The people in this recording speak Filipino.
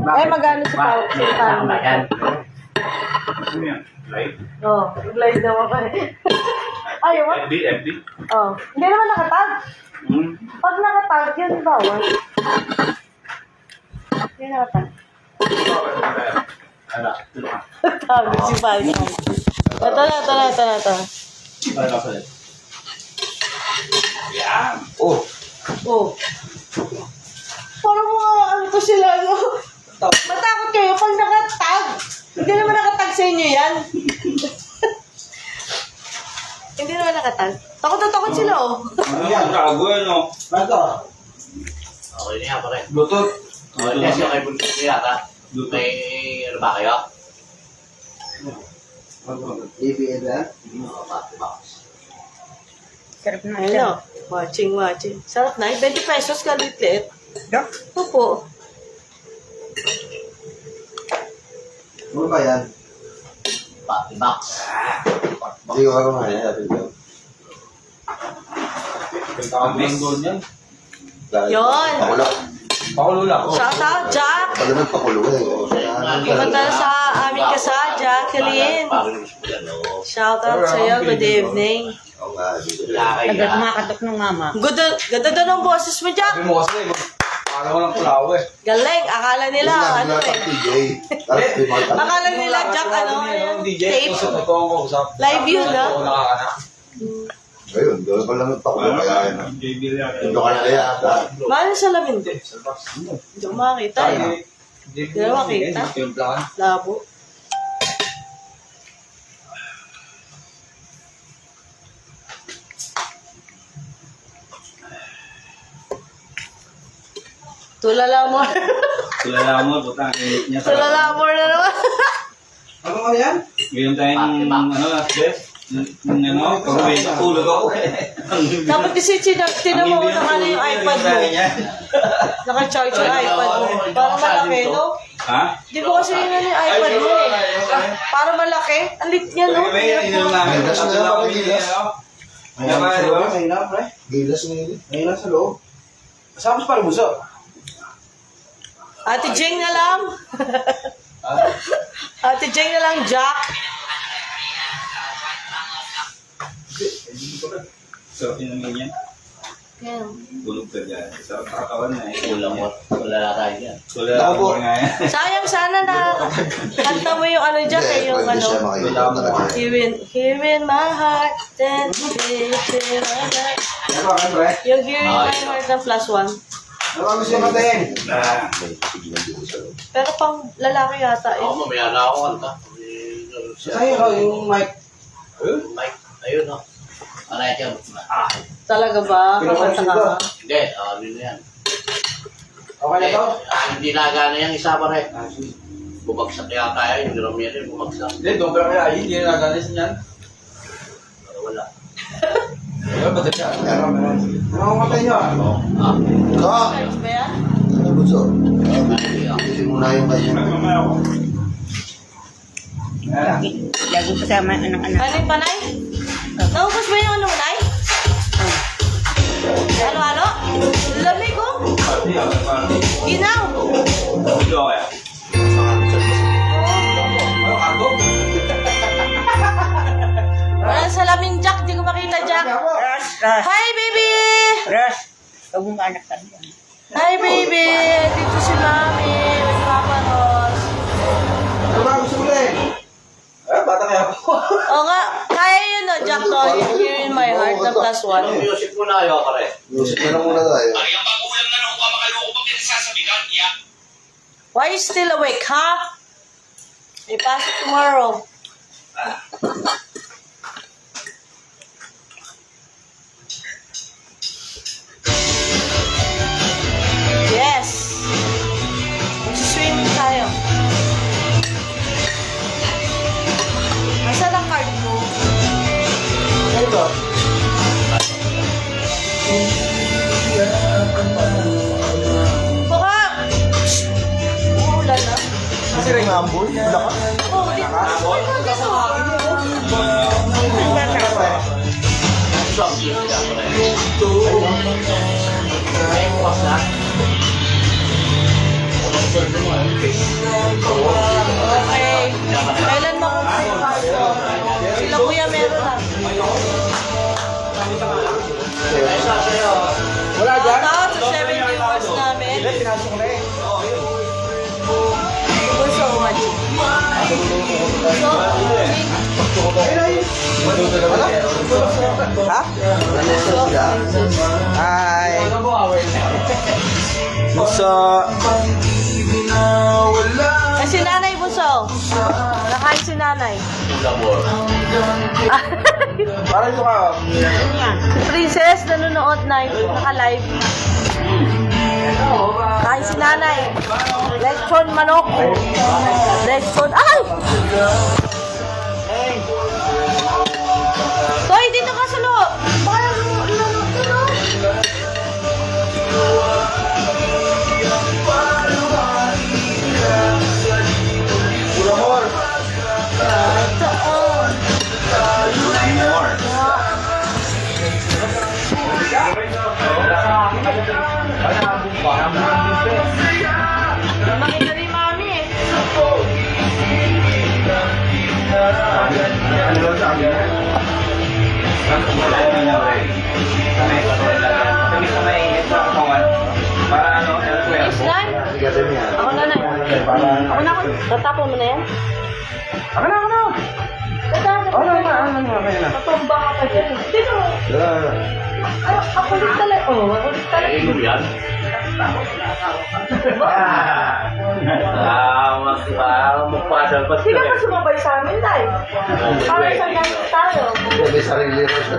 Ay, magano si Pao? Si Pao. Ano yan? Live? Oo, live daw ako eh. Ayaw mo? FB? Oo. Hindi naman nakatag. Pag nakatag, yun bawal. Hindi nakatag. Ala, tulong ka. Tawag si Pao. Ito na. Para ka ulit. Yan! Oh! Oo. Parang mga ano to sila, no? Matakot kayo pag nakatag. Hindi naman nakatag sa inyo yan. Hindi naman nakatag. Takot na takot sila, oh. Ano yan? Gago yan, no? Ano? Okay na yan, pare. Bluetooth. Okay na siya kay Bluetooth niya, ta? May ano ba kayo? JBL ba? Sarap na ito. Watching. Sarap na. 20 pesos ka litlit. Opo. Ano ba yan? Party box. Hindi ko ako nga yan. Ang doon yan. Yon. Pakulo. Pakulo lang. Shout out, Jack. Pag naman pakulo eh. Punta sa amin ka sa Jacqueline. Shout out sa'yo. Good evening. Oo nga. Agad Makatok ng mama. Ganda daw ng boses mo, Jack. Sabi mo kasi, akala ko ng pulaw eh. Galing. Akala nila, ano eh. Akala nila, Jack, ano, tape. Live yun, ha? Ayun, doon pa lang ang pakulo. Kaya yan. Ito ka na kaya. Mahal sa lamin ko. Hindi ko makakita, eh. Hindi ko makita. Labo. Tulala mo. Tulala mo, putang init niya. Tulala mo na naman. Ano nga yan? Ngayon tayong, ano, last best. Yung ano, pag-uwi, natulog ako eh. Dapat kasi tinamo ko ng ano yung iPad mo. Naka-charge yung iPad mo. Parang malaki, no? Ha? Di ko kasi yun yung iPad mo eh. Parang malaki. Ang lit niya, no? Ininom namin. Gilas na lang ako, gilas. Ano ba, di ba? Mahina, pre. Gilas na yun. Mahina sa loob. Kasama sa palamuso. Ate Jeng na lang. Ate Jeng na lang, Jack. Sarap yun ang ganyan. Yan. Tulog ka dyan. Sarap kakatawan na eh. Wala na tayo yan. Tulala mo nga yan. Sayang sana na kanta mo yung ano, Jack, eh, yung Pwede siya ano. makikita talaga. Here in my heart, then beats in my heart. Ano ba, pre? Yung Here in my heart ng +1. Ano ba gusto natin? Pero pang lalaki yata eh. Ako, mamaya na ako kanta. Sa'yo ko yung mic. Mike, ayun no. Ano yan? Talaga ba? Kakanta ka ba? Hindi, ano yan. Okay na to? Hindi nagana yung isa pa rin. Bumagsak yata yun, yung drum yan bumagsak. Hindi, doon pala kaya. Hindi na nagalis niyan. Wala. Ayun, ba't siya? Ano ang matay nyo? Ka! Charge ba yan? Ano gusto? Pili mo na yung kanya. Lagi kasama ang anak-anak. Ano yung panay? Naubos ba yung ano mo, Nay? Ano? Lamig ko? Ginaw? Ito kaya. Ano kago? Wala salamin, Jack. Di ko makita, Jack. Ras! Hi, baby! Ras! Huwag mong anak ka niyan. Hi, baby! Dito si Mami. With Papa Ross. Ano ba gusto mo rin? Bata kaya ako. Oo nga. Kaya yun, no, Jack, no? Yung Here in my heart na +1. Anong music muna kayo, pare? Music na lang muna tayo. Why you still awake, huh? May pasok tomorrow. Yes! Mag-swimming tayo. Nasaan ang card mo? Ano ba? Baka! Umuulan na. Kasi rin nga ambol. Wala ka. Oh, di ba? Song music ka, pare. Ay, bukas na. Ha? Hi. So, Eh, si nanay Buso. Nakain si nanay. Labor. parang ito ka. Si Princess nanonood na naka-live. Kain si nanay. Lechon manok. Lechon. Ay! Toy, dito ka sa loob. Baka Amor. makita ni mami eh. Para ano, Is nan? Ako na na. Ako na ako. Tatapon mo na yan? Ako na. Tatapon mo na. Matumba ka pa dyan. Sino? Ako ulit talaga. Oh, ako ulit talaga. Inom yan. Magpadalpas Hindi ka pa sumabay sa amin, Tay. Para sa ganit tayo. May sarili rin siya.